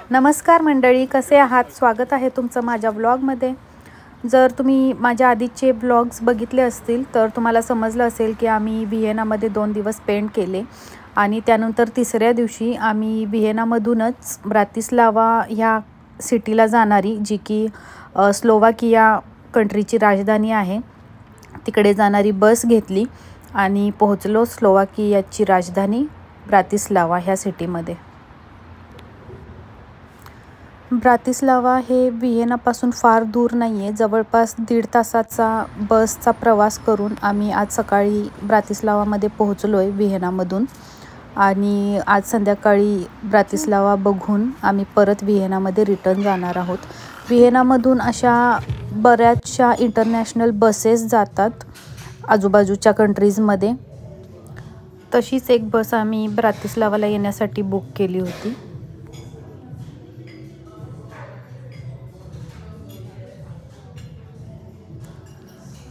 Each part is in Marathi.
नमस्कार मंडळी, कसे आहात? स्वागत आहे तुमचं माझ्या व्लॉगमध्ये. जर तुम्ही माझ्या आधीचे व्लॉग्स बघितले असतील तर तुम्हाला समजलं असेल की आम्ही व्हिएनामध्ये 2 दिवस स्पेंड केले आणि त्यानंतर तिसऱ्या दिवशी आम्ही व्हिएनामधूनच ब्रातिस्लावा ह्या सिटीला जाणारी, जी की स्लोवाकिया कंट्रीची राजधानी आहे, तिकडे जाणारी बस घेतली आणि पोहोचलो स्लोवाकियाची राजधानी ब्रातिस्लावा ह्या सिटीमध्ये. ब्रातिस्लावा हे व्हिएनापासून फार दूर नाही आहे. जवळपास 1.5 तासाचा बसचा प्रवास करून आम्ही आज सकाळी ब्रातिस्लावामध्ये पोहोचलो आहे व्हिएनामधून आणि आज संध्याकाळी ब्रातिस्लावा बघून आम्ही परत व्हिएनामध्ये रिटर्न जाणार आहोत. व्हिएनामधून अशा बऱ्याचशा इंटरनॅशनल बसेस जातात आजूबाजूच्या कंट्रीजमध्ये. तशीच एक बस आम्ही ब्रातिस्लावाला येण्यासाठी बुक केली होती.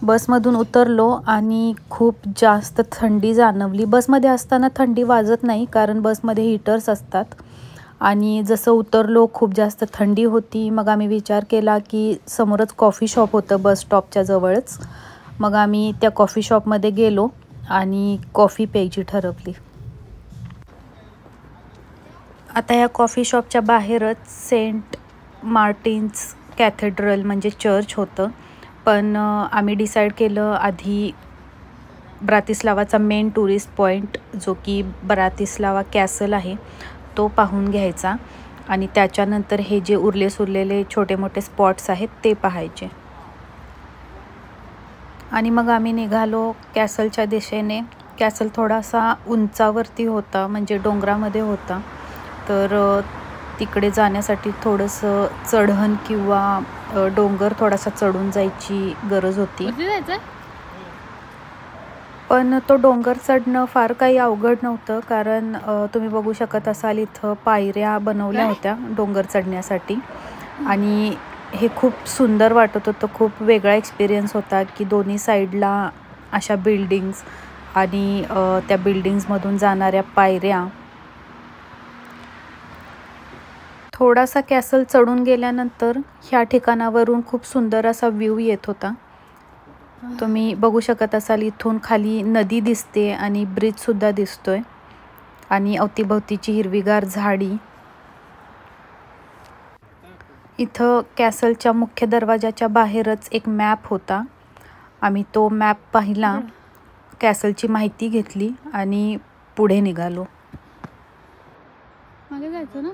बसमधून उतरलो आणि खूप जास्त थंडी जाणवली. बसमध्ये असताना थंडी वाजत नाही कारण बसमध्ये हीटर्स असतात आणि जसं उतरलो खूप जास्त थंडी होती. मग आम्ही विचार केला की समोरच कॉफी शॉप होतं बस स्टॉपच्या जवळच. मग आम्ही त्या कॉफी शॉपमध्ये गेलो आणि कॉफी प्यायची ठरवली. आता या कॉफी शॉपच्या बाहेरच सेंट मार्टिन्स कॅथेड्रल म्हणजे चर्च होतं, पण आम्ही डिसाईड केलं आधी ब्रातिस्लावाचा मेन टुरिस्ट पॉईंट जो की ब्रातिस्लावा कॅसल आहे तो पाहून घ्यायचा आणि त्याच्यानंतर हे जे उरलेले छोटे मोठे स्पॉट्स आहेत ते पाहायचे. आणि मग आम्ही निघालो कॅसलच्या दिशेने. कॅसल थोडासा उंचावरती होता, म्हणजे डोंगरामध्ये होता, तर तिकडे जाण्यासाठी थोडंसं चढण किंवा डोंगर थोडासा चढून जायची गरज होती. पण तो डोंगर चढणं फार काही अवघड नव्हतं कारण तुम्ही बघू शकत असाल इथं पायऱ्या बनवल्या होत्या डोंगर चढण्यासाठी आणि हे खूप सुंदर वाटत होतं. खूप वेगळा एक्सपिरियन्स होता की दोन्ही साईडला अशा बिल्डिंग्स आणि त्या बिल्डिंग्समधून जाणाऱ्या पायऱ्या. थोडासा कॅसल चढून गेल्यानंतर ह्या ठिकाणावरून खूप सुंदर असा व्ह्यू येत होता. तुम्ही बघू शकत असाल इथून खाली नदी दिसते आणि ब्रिजसुद्धा दिसतोय आणि अवतीभवतीची हिरवीगार झाडी. इथं कॅसलच्या मुख्य दरवाजाच्या बाहेरच एक मॅप होता. आम्ही तो मॅप पाहिला, कॅसलची माहिती घेतली आणि पुढे निघालो. मागे जायचं ना.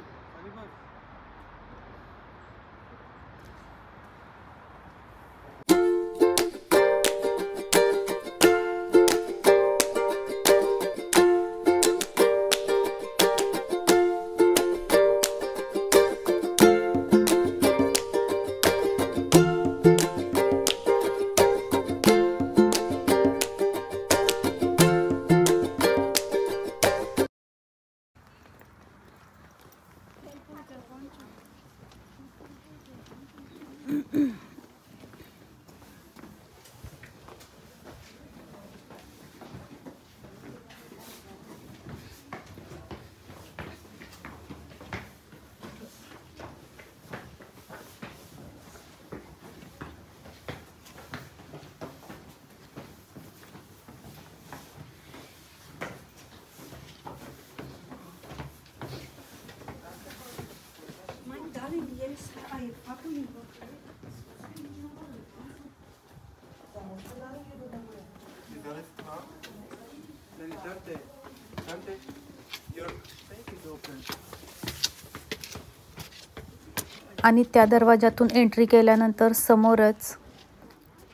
आणि त्या दरवाजातून एंट्री केल्यानंतर समोरच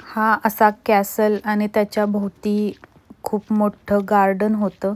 हा असा कॅसल आणि त्याच्या भोवती खूप मोठं गार्डन होतं.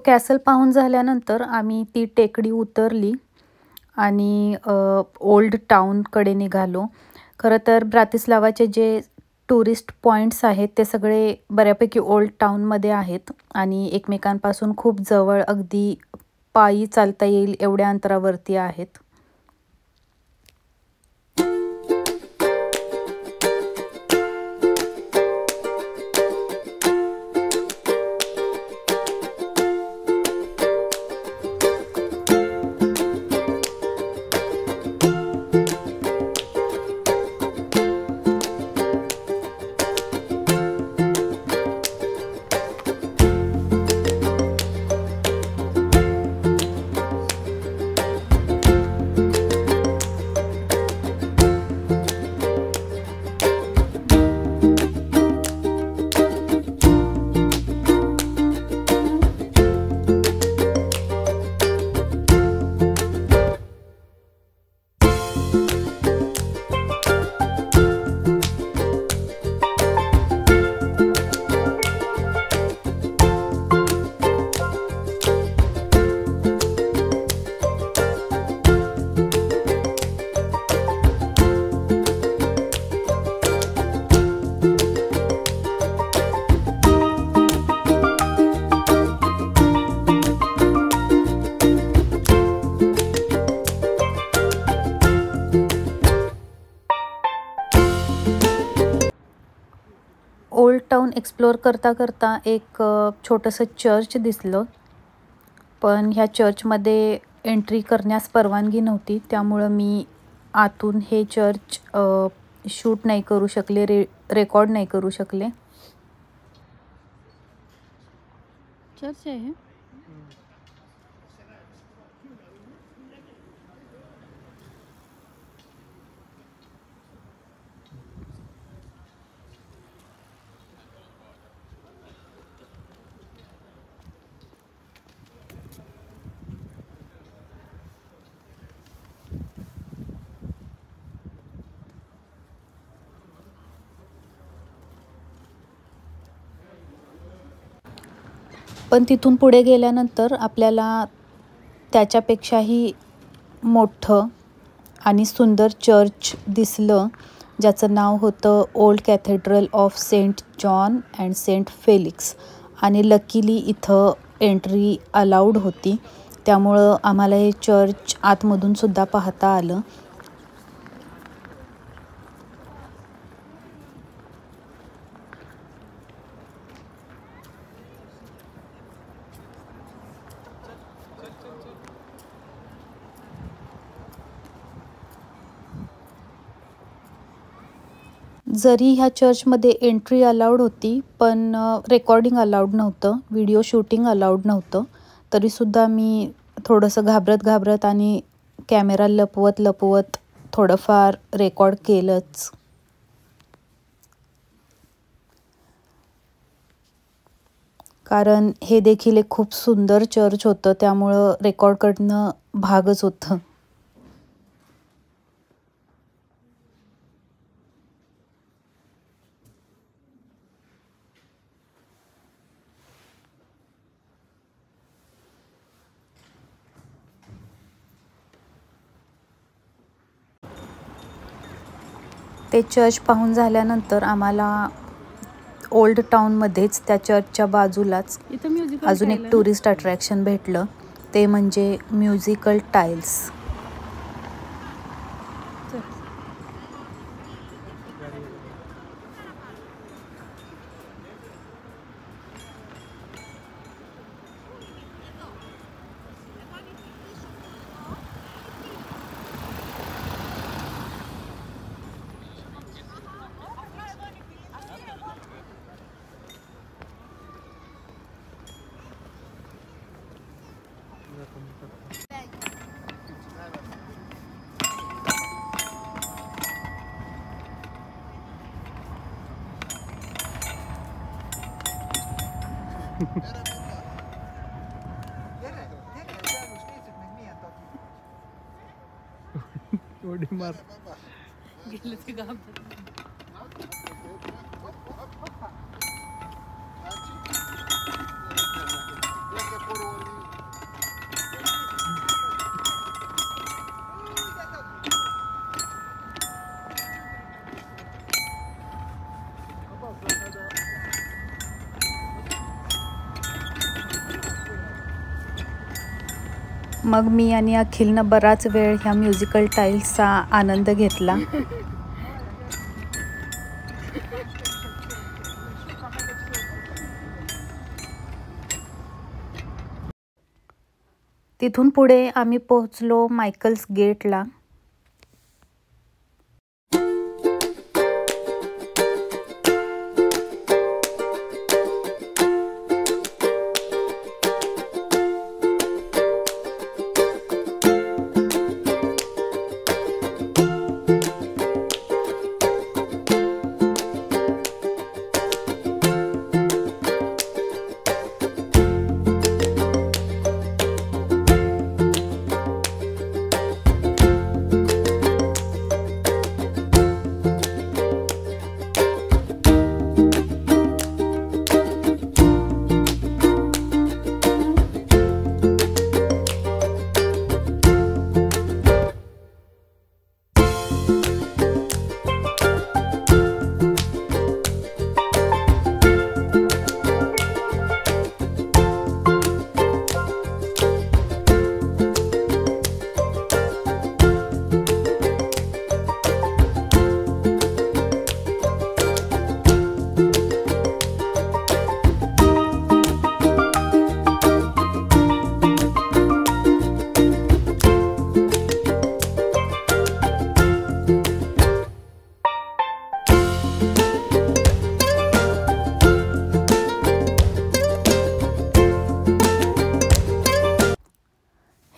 कॅसल पाहून झाल्यानंतर आम्ही ती टेकडी उतरली आणि ओल्ड टाऊनकडे निघालो. खरं तर ब्रातिस्लावाचे जे टुरिस्ट पॉईंट्स आहेत ते सगळे बऱ्यापैकी ओल्ड टाऊनमध्ये आहेत आणि एकमेकांपासून खूप जवळ, अगदी पायी चालता येईल एवढ्या अंतरावरती आहेत. ओल्ड टाऊन एक्सप्लोअर करता करता एक छोटंसं चर्च दिसलं, पण ह्या चर्चमध्ये एंट्री करण्यास परवानगी नव्हती, त्यामुळं मी आतून हे चर्च शूट नाही करू शकले, रेकॉर्ड नाही करू शकले. चर्च आहे. पण तिथून पुढे गेल्यानंतर आपल्याला त्याच्यापेक्षाही मोठं आणि सुंदर चर्च दिसलं, ज्याचं नाव होतं old cathedral of Saint John and Saint Felix. आणि लकीली इथं एंट्री अलाउड होती, त्यामुळं आम्हाला हे चर्च आतमधून सुद्धा पाहता आलं. जरी ह्या चर्चमध्ये एंट्री अलाउड होती, पण रेकॉर्डिंग अलाउड नव्हतं, व्हिडिओ शूटिंग अलाउड नव्हतं. तरीसुद्धा मी थोडंसं घाबरत आणि कॅमेरा लपवत थोडंफार रेकॉर्ड केलंच. कारण हे देखील एक खूप सुंदर चर्च होतं, त्यामुळं रेकॉर्ड करणं भागच होतं. ते चर्च पाहून झाल्यानंतर आम्हाला ओल्ड टाऊनमध्येच त्या चर्चच्या बाजूलाच अजून एक टुरिस्ट अट्रॅक्शन भेटलं, ते म्हणजे म्युझिकल टाईल्स. उडी मार गेलं ते गाव. Este por मग मी आणि अखिलनं बराच वेळ ह्या म्युझिकल टाईल्सचा आनंद घेतला. तिथून पुढे आम्ही पोहोचलो मायकल्स गेटला.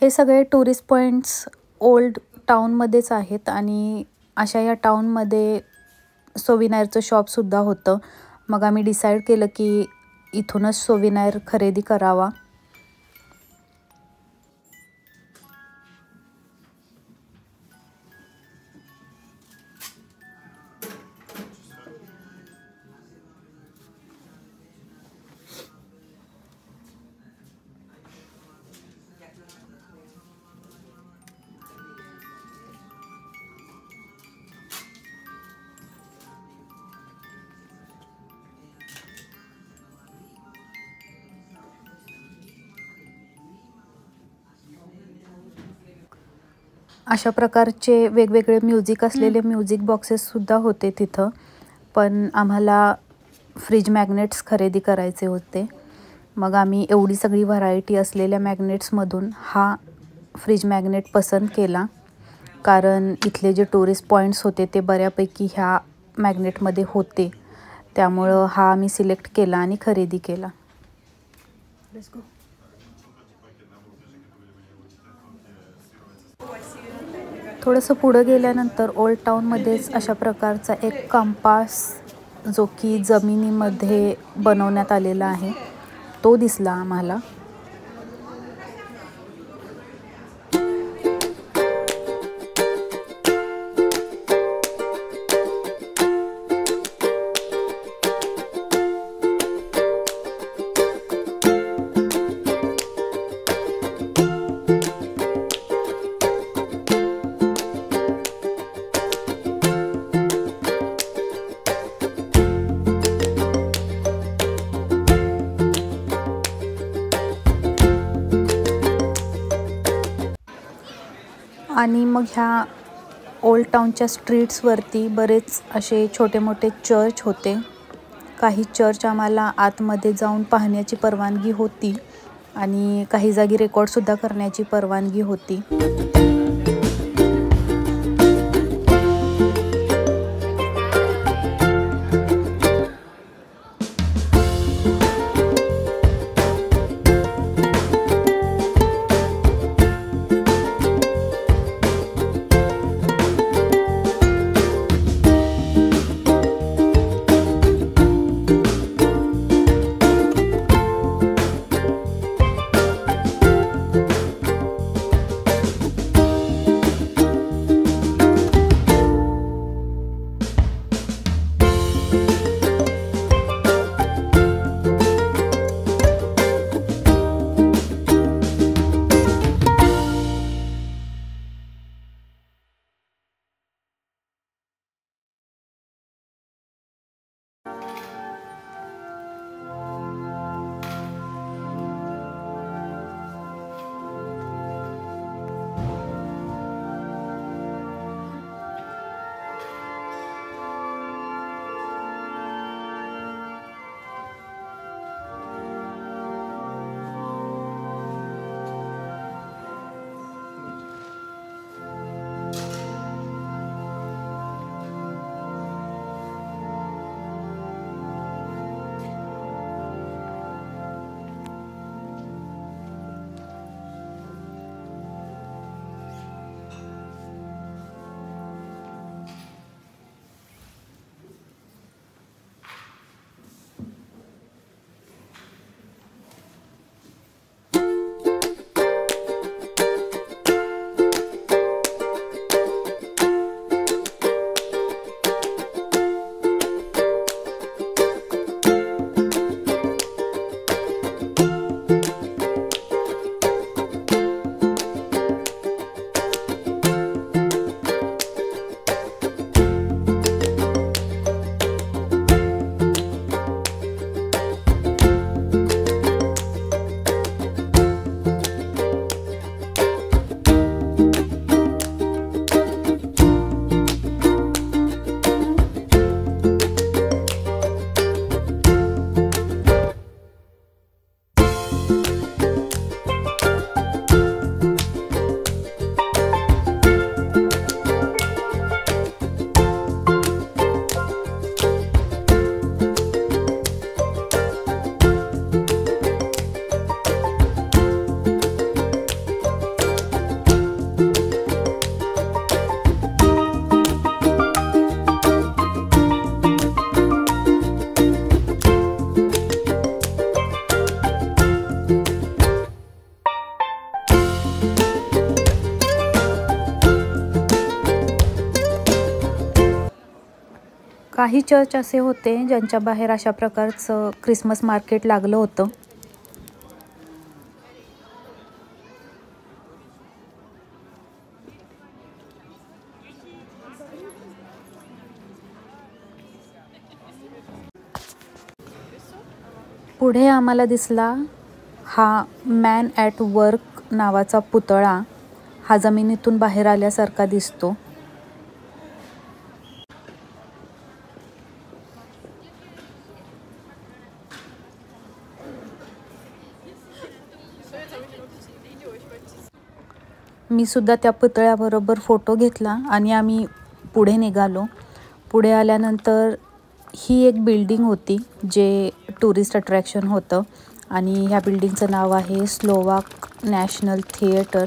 हे सगळे टुरिस्ट पॉईंट्स ओल्ड टाऊनमध्येच आहेत आणि अशा या टाऊनमध्ये सोविनायरचं शॉपसुद्धा होतं. मग आम्ही डिसाईड केलं की इथूनच सोविनायर खरेदी करावा. अशा प्रकारचे वेगवेगळे म्युझिक असलेले म्युझिक बॉक्सेससुद्धा होते तिथं. पण आम्हाला फ्रीज मॅग्नेट्स खरेदी करायचे होते. मग आम्ही एवढी सगळी व्हरायटी असलेल्या मॅग्नेट्समधून हा फ्रीज मॅग्नेट पसंत केला. कारण इथले जे टुरिस्ट पॉईंट्स होते ते बऱ्यापैकी ह्या मॅग्नेटमध्ये होते. त्यामुळं हा आम्ही सिलेक्ट केला आणि खरेदी केला. थोडंसं पुढं गेल्यानंतर ओल्ड टाऊनमध्येच अशा प्रकारचा एक कंपास जो की जमिनीमध्ये बनवण्यात आलेला आहे तो दिसला आम्हाला. आणि मग ह्या ओल्ड टाऊनच्या स्ट्रीट्सवरती बरेच असे छोटे मोठे चर्च होते. काही चर्च आम्हाला आतमध्ये जाऊन पाहण्याची परवानगी होती आणि काही जागी रेकॉर्डसुद्धा करण्याची परवानगी होती. काही चर्च असे होते ज्यांच्या बाहेर अशा प्रकारचं क्रिसमस मार्केट लागलं होतं. पुढे आम्हाला दिसला हा मॅन ॲट वर्क नावाचा पुतळा. हा जमिनीतून बाहेर आल्यासारखा दिसतो. मी सुद्धा त्या पुतळ्याबरोबर फोटो घेतला आणि आम्ही पुढे निघालो. पुढे आल्यानंतर ही एक बिल्डिंग होती जे टुरिस्ट अट्रॅक्शन होतं आणि ह्या बिल्डिंगचं नाव आहे Slovak national theatre.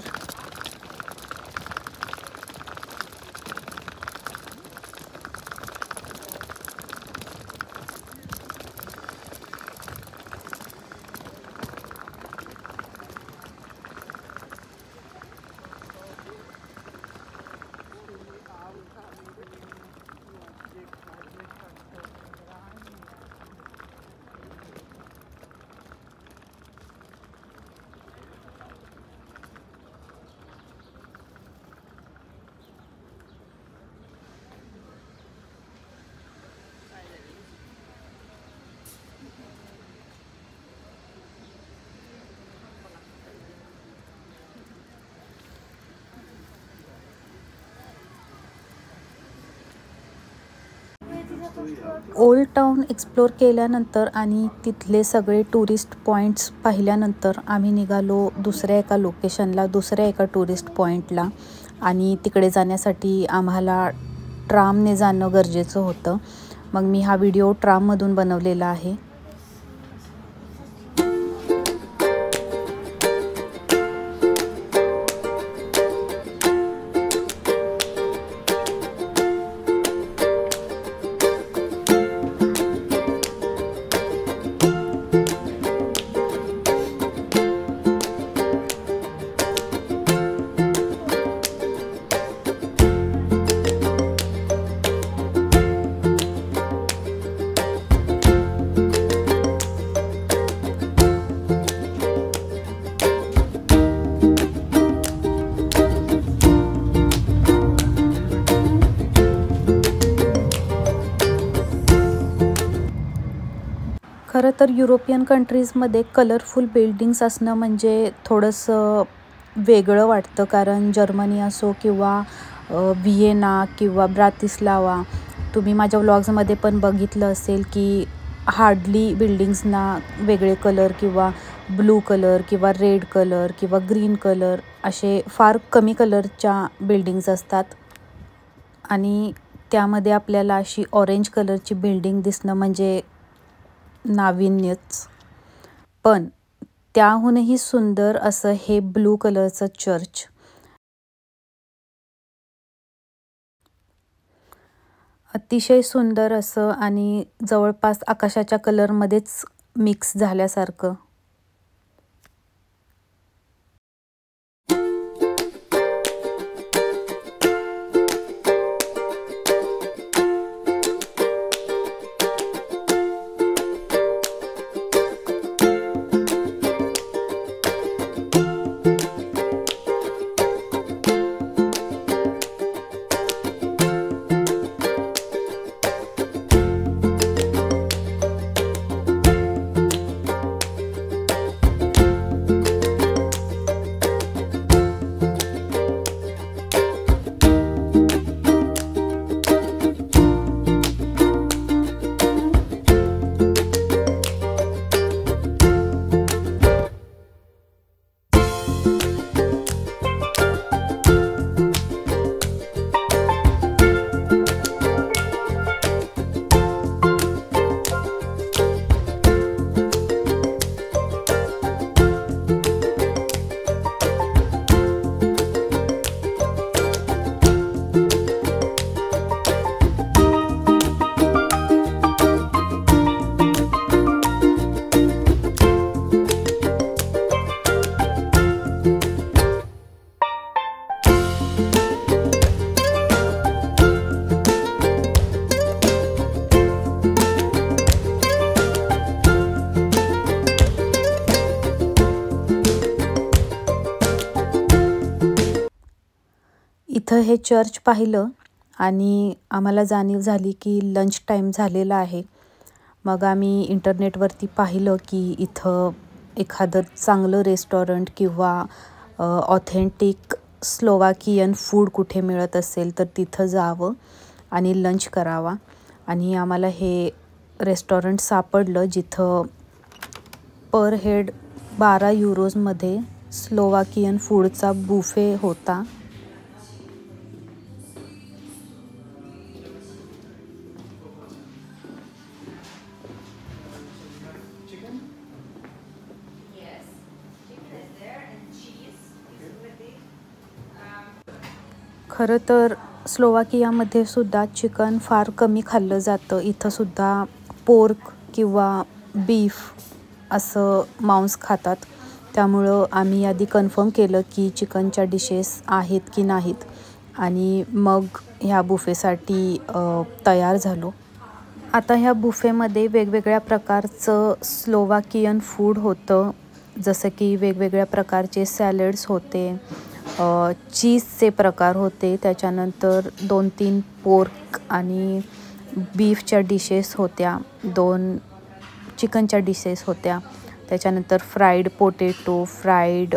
Old town explore केल्यानंतर आणि तिथले सगळे टुरिस्ट पॉईंट्स पाहिल्यानंतर आम्ही निघालो दुसऱ्या एका लोकेशनला, दुसऱ्या एका टुरिस्ट पॉईंटला. आणि तिकडे जाण्यासाठी आम्हाला ट्रामने जाणं गरजेचं होतं. मग मी हा व्हिडिओ ट्राममधून बनवलेला आहे. खरं तर युरोपियन कंट्रीजमध्ये कलरफुल बिल्डिंग्स असणं म्हणजे थोडंसं वेगळं वाटतं. कारण जर्मनी असो किंवा व्हिएना किंवा ब्रातिस्लावा, तुम्ही माझ्या व्लॉग्समध्ये पण बघितलं असेल की हार्डली बिल्डिंग्सना वेगळे कलर किंवा ब्लू कलर किंवा रेड कलर किंवा ग्रीन कलर असे फार कमी कलरच्या बिल्डिंग्स असतात. आणि त्यामध्ये आपल्याला अशी ऑरेंज कलरची बिल्डिंग दिसणं म्हणजे नाविन्यच. पण त्याहूनही सुंदर असं हे ब्लू कलरचं चर्च. अतिशय सुंदर असं आणि जवळपास आकाशाच्या कलरमध्येच मिक्स झाल्यासारखं. इथं हे चर्च पाहिलं आणि आम्हाला जाणीव झाली की लंच टाईम झालेला आहे. मग आम्ही इंटरनेटवरती पाहिलं की इथं एखादं चांगलं रेस्टॉरंट किंवा ऑथेंटिक स्लोवाकियन फूड कुठे मिळत असेल तर तिथं जावं आणि लंच करावा. आणि आम्हाला हे रेस्टॉरंट सापडलं जिथं पर हेड 12 युरोजमध्ये स्लोवाकियन फूडचा बुफे होता. खरं तर स्लोवाकियामध्ये सुद्धा चिकन फार कमी खाल्लं जातं. इथंसुद्धा पोर्क किंवा बीफ असं मांस खातात. त्यामुळं आम्ही आधी कन्फर्म केलं की चिकनच्या डिशेस आहेत की नाहीत आणि मग ह्या बुफेसाठी तयार झालो. आता ह्या बुफेमध्ये वेगवेगळ्या प्रकारचं स्लोवाकियन फूड होतं. जसं की वेगवेगळ्या प्रकारचे सॅलड्स होते, चीजचे प्रकार होते, त्याच्यानंतर 2-3 पोर्क आणि बीफच्या डिशेस होत्या, 2 चिकनच्या डिशेस होत्या, त्याच्यानंतर फ्राईड पोटॅटो, फ्राईड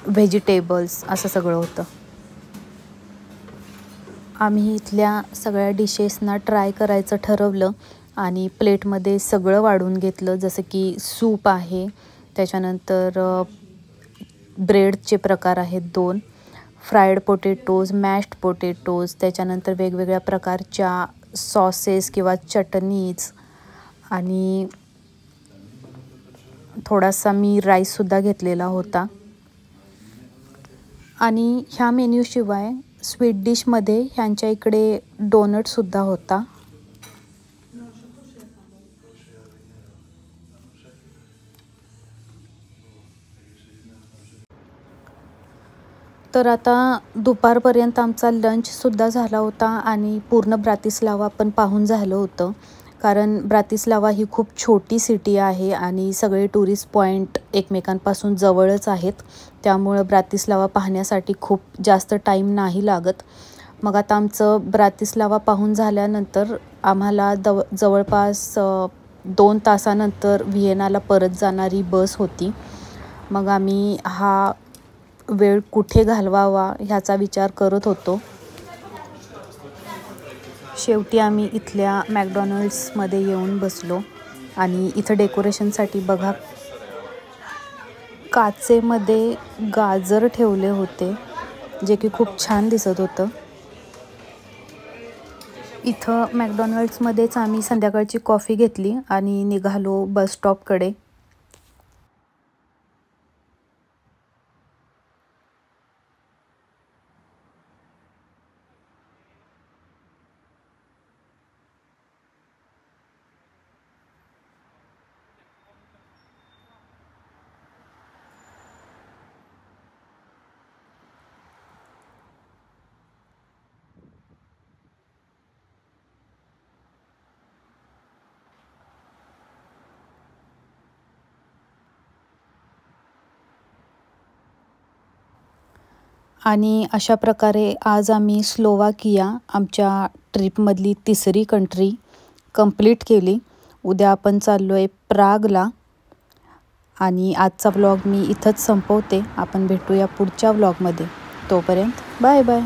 व्हेजिटेबल्स असं सगळं होतं. आम्ही इथल्या सगळ्या डिशेसना ट्राय करायचं ठरवलं आणि प्लेटमध्ये सगळं वाढून घेतलं. जसं की सूप आहे, त्याच्यानंतर ब्रेडचे प्रकार आहेत 2, फ्राईड पोटॅटोज, मॅश्ड पोटॅटोज, त्याच्यानंतर वेगवेगळ्या प्रकारच्या सॉसेस किंवा चटणीज आणि थोडासा मी राईससुद्धा घेतलेला होता. आणि ह्या मेन्यूशिवाय स्वीट डिशमध्ये ह्यांच्या इकडे डोनटसुद्धा होता. तर आता दुपारपर्यंत आमचा लंचसुद्धा झाला होता आणि पूर्ण ब्रातिस्लावा पण पाहून झालं होतं. कारण ब्रातिस्लावा ही खूप छोटी सिटी आहे आणि सगळे टुरिस्ट पॉईंट एकमेकांपासून जवळच आहेत. त्यामुळं ब्रातिस्लावा पाहण्यासाठी खूप जास्त टाईम नाही लागत. मग आता आमचं ब्रातिस्लावा पाहून झाल्यानंतर आम्हाला जवळपास 2 तासानंतर व्हिएनाला परत जाणारी बस होती. मग आम्ही हा वेळ कुठे घालवावा ह्याचा विचार करत होतो. शेवटी आम्ही इथल्या मॅकडॉनल्ड्समध्ये येऊन बसलो आणि इथं डेकोरेशनसाठी बघा काचेमध्ये गाजर ठेवले होते, जे की खूप छान दिसत होतं. इथं मॅकडॉनल्ड्समध्येच आम्ही संध्याकाळची कॉफी घेतली आणि निघालो बस स्टॉपकडे. आणि अशा प्रकारे आज आम्ही स्लोवाकिया आमच्या ट्रिपमधली 3री कंट्री कंप्लीट केली. उद्या आपण चाललो आहे प्रागला आणि आजचा व्लॉग मी इथंच संपवते. आपण भेटूया पुढच्या व्लॉगमध्ये. तोपर्यंत बाय बाय.